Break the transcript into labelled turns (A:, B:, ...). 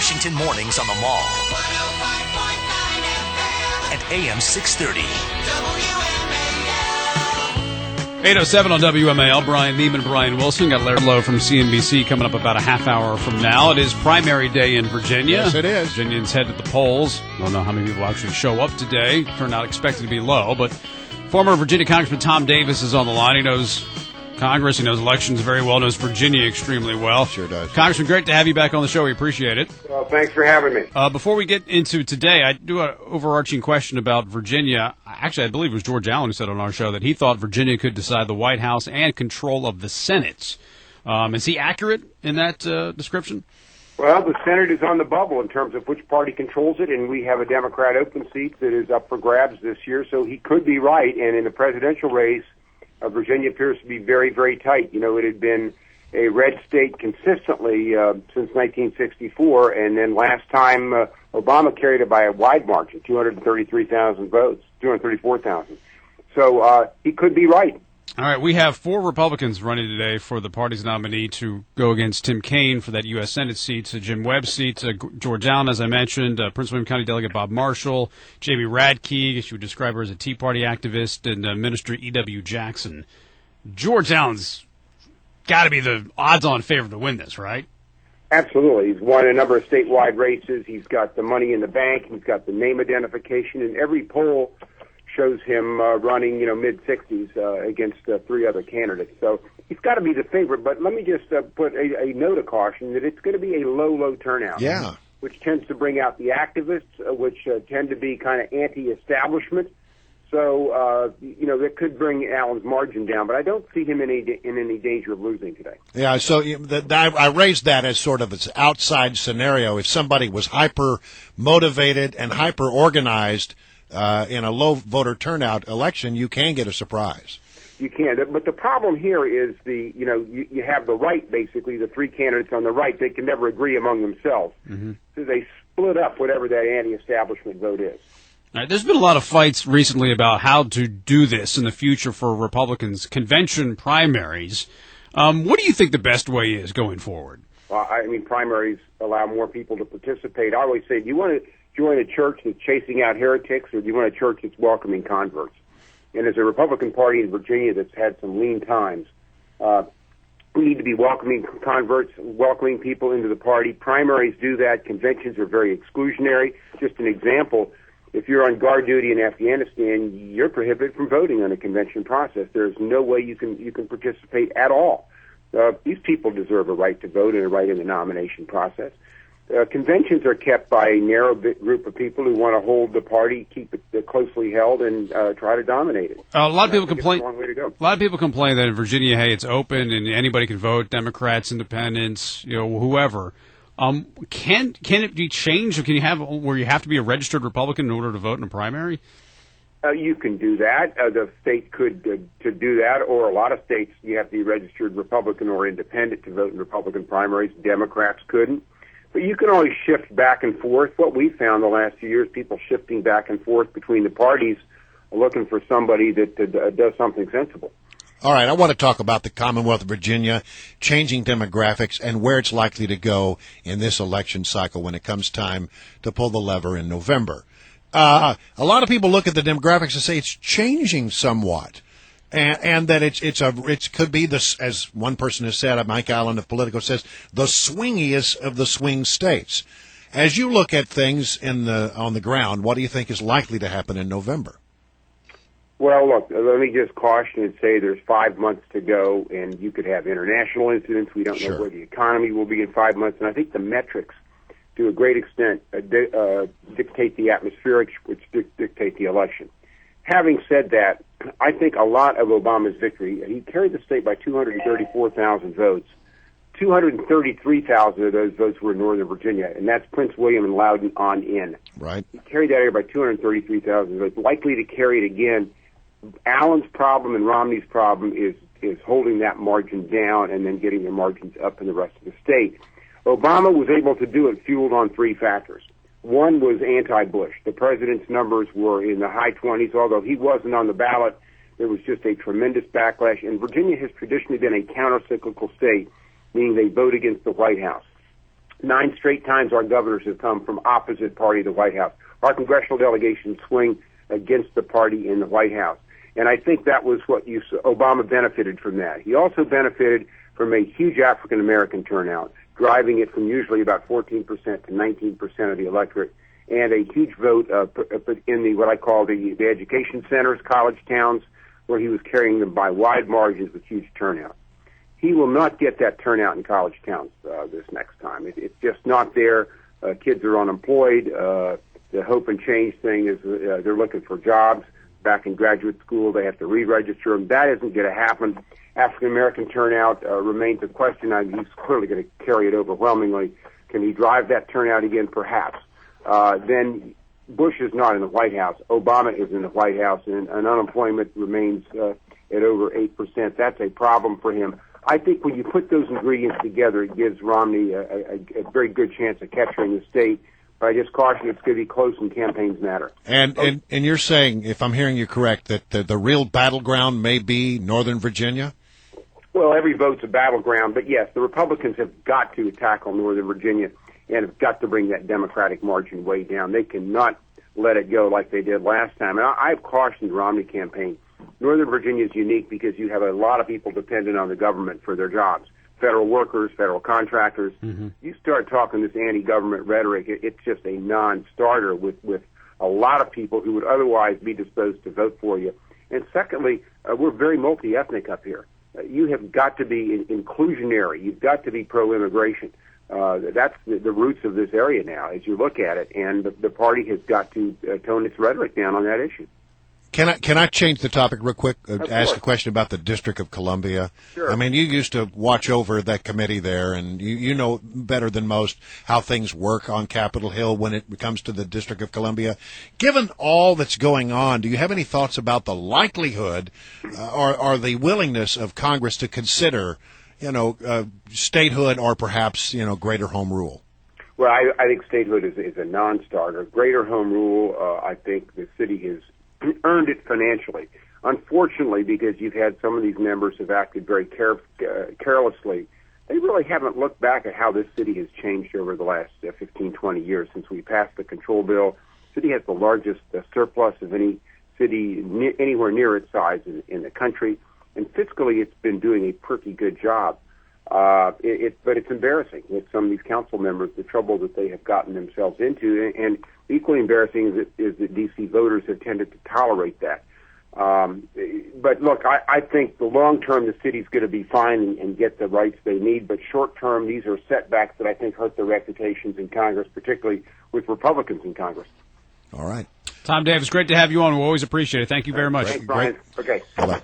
A: Washington mornings on the Mall. At AM 630. WMAL.
B: 8:07 on WMAL. Brian Neiman, Brian Wilson. Got Larry Lowe from CNBC coming up about a half hour from now. It is primary day in Virginia.
C: Yes, it is.
B: Virginians head to the polls. Don't know how many people actually show up today. Turnout expected to be low, but former Virginia Congressman Tom Davis is on the line. He knows Congress, he knows elections very well, knows Virginia extremely well.
C: Sure does.
B: Congressman, great to have you back on the show. We appreciate it.
D: Well, thanks for having me.
B: Before we get into today, I do an overarching question about Virginia. Actually, I believe it was George Allen who said on our show that he thought Virginia could decide the White House and control of the Senate. Is he accurate in that description?
D: Well, the Senate is on the bubble in terms of which party controls it, and we have a Democrat open seat that is up for grabs this year, so he could be right. And in the presidential race, Virginia appears to be very, very tight. You know, it had been a red state consistently since 1964, and then last time Obama carried it by a wide margin, 233,000 votes, 234,000. So he could be right.
B: All right, we have 4 Republicans running today for the party's nominee to go against Tim Kaine for that U.S. Senate seat, Jim Webb's seat, George Allen, as I mentioned, Prince William County Delegate Bob Marshall, Jamie Radke, I guess you would describe her as a Tea Party activist, and Minister E.W. Jackson. George Allen's got to be the odds-on favorite to win this, right?
D: Absolutely. He's won a number of statewide races. He's got the money in the bank. He's got the name identification. And every poll shows him running, mid-60s against 3 other candidates. So he's got to be the favorite. But let me just put a note of caution that it's going to be a low turnout.
C: Yeah.
D: Which tends to bring out the activists, which tend to be kind of anti-establishment. So, that could bring Allen's margin down. But I don't see him in any danger of losing today.
C: Yeah, so I raised that as sort of an outside scenario. If somebody was hyper-motivated and hyper-organized in a low voter turnout election, you can get a surprise.
D: You can, but the problem here is you have the right, basically, the 3 candidates on the right. They can never agree among themselves. Mm-hmm. So they split up whatever that anti-establishment vote is.
B: All right, there's been a lot of fights recently about how to do this in the future for Republicans, convention primaries. What do you think the best way is going forward?
D: Well, primaries allow more people to participate. I always say, do you want to join a church that's chasing out heretics, or do you want a church that's welcoming converts? And as a Republican Party in Virginia that's had some lean times, we need to be welcoming converts, welcoming people into the party. Primaries do that. Conventions are very exclusionary. Just an example, if you're on guard duty in Afghanistan, you're prohibited from voting on a convention process. There's no way you can participate at all. These people deserve a right to vote and a right in the nomination process. Conventions are kept by a narrow group of people who want to hold the party, keep it closely held, and try to dominate it.
B: A lot of people complain.
D: It's a long way to go.
B: A lot of people complain that in Virginia, hey, it's open and anybody can vote, Democrats, Independents, whoever. Can it be changed? Or can you have where you have to be a registered Republican in order to vote in a primary?
D: You can do that. The state could to do that, or a lot of states you have to be registered Republican or Independent to vote in Republican primaries. Democrats couldn't. But you can always shift back and forth. What we found the last few years, people shifting back and forth between the parties, looking for somebody that does something sensible.
C: All right, I want to talk about the Commonwealth of Virginia, changing demographics, and where it's likely to go in this election cycle when it comes time to pull the lever in November. A lot of people look at the demographics and say it's changing somewhat. And that it could be this, as one person has said, Mike Allen of Politico says, the swingiest of the swing states. As you look at things on the ground, what do you think is likely to happen in November?
D: Well, look, let me just caution and say there's 5 months to go, and you could have international incidents. We don't know where the economy will be in 5 months, and I think the metrics, to a great extent, dictate the atmospherics, which dictate the election. Having said that, I think a lot of Obama's victory, he carried the state by 234,000 votes. 233,000 of those votes were in Northern Virginia, and that's Prince William and Loudoun on in.
C: Right.
D: He carried that area by 233,000 votes, likely to carry it again. Allen's problem and Romney's problem is holding that margin down and then getting the margins up in the rest of the state. Obama was able to do it fueled on 3 factors. One was anti-Bush. The president's numbers were in the high 20s, although he wasn't on the ballot. There was just a tremendous backlash, and Virginia has traditionally been a counter-cyclical state, meaning they vote against the White House. 9 straight times our governors have come from opposite party to the White House. Our congressional delegations swing against the party in the White House. And I think that was what Obama benefited from that. He also benefited from a huge African-American turnout, driving it from usually about 14% to 19% of the electorate, and a huge vote in the what I call the education centers, college towns, where he was carrying them by wide margins with huge turnout. He will not get that turnout in college towns this next time. It's just not there. Kids are unemployed. The hope and change thing is they're looking for jobs. Back in graduate school, they have to re-register them. That isn't going to happen. African-American turnout remains a question. He's clearly going to carry it overwhelmingly. Can he drive that turnout again? Perhaps. Then Bush is not in the White House. Obama is in the White House, and unemployment remains at over 8%. That's a problem for him. I think when you put those ingredients together, it gives Romney a very good chance of capturing the state. But I just caution it's going to be close and campaigns matter.
C: And you're saying, if I'm hearing you correct, that the real battleground may be Northern Virginia?
D: Well, every vote's a battleground, but yes, the Republicans have got to tackle Northern Virginia and have got to bring that Democratic margin way down. They cannot let it go like they did last time. And I've cautioned the Romney campaign. Northern Virginia is unique because you have a lot of people dependent on the government for their jobs. Federal workers, federal contractors. Mm-hmm. You start talking this anti-government rhetoric, it's just a non-starter with a lot of people who would otherwise be disposed to vote for you. And secondly, we're very multi-ethnic up here. You have got to be inclusionary. You've got to be pro-immigration. That's the roots of this area now, as you look at it. And the party has got to tone its rhetoric down on that issue.
C: Can I change the topic real quick? Ask a question about the District of Columbia.
D: Sure.
C: I mean, you used to watch over that committee there, and you know better than most how things work on Capitol Hill when it comes to the District of Columbia. Given all that's going on, do you have any thoughts about the likelihood or the willingness of Congress to consider, statehood or perhaps, greater home rule?
D: Well, I think statehood is a non-starter. Greater home rule, I think the city has earned it financially. Unfortunately, because you've had some of these members have acted very carelessly, they really haven't looked back at how this city has changed over the last 15, 20 years since we passed the control bill. The city has the largest surplus of any city anywhere near its size in the country, and fiscally it's been doing a pretty good job. But it's embarrassing with some of these council members, the trouble that they have gotten themselves into, and equally embarrassing is that D.C. voters have tended to tolerate that. But look, I think the long term the city's going to be fine and get the rights they need, but short term these are setbacks that I think hurt their reputations in Congress, particularly with Republicans in Congress.
C: All right.
B: Tom Davis, great to have you on. We always appreciate it. Thank you very much.
D: Thanks, Brian. Okay.
C: Bye-bye.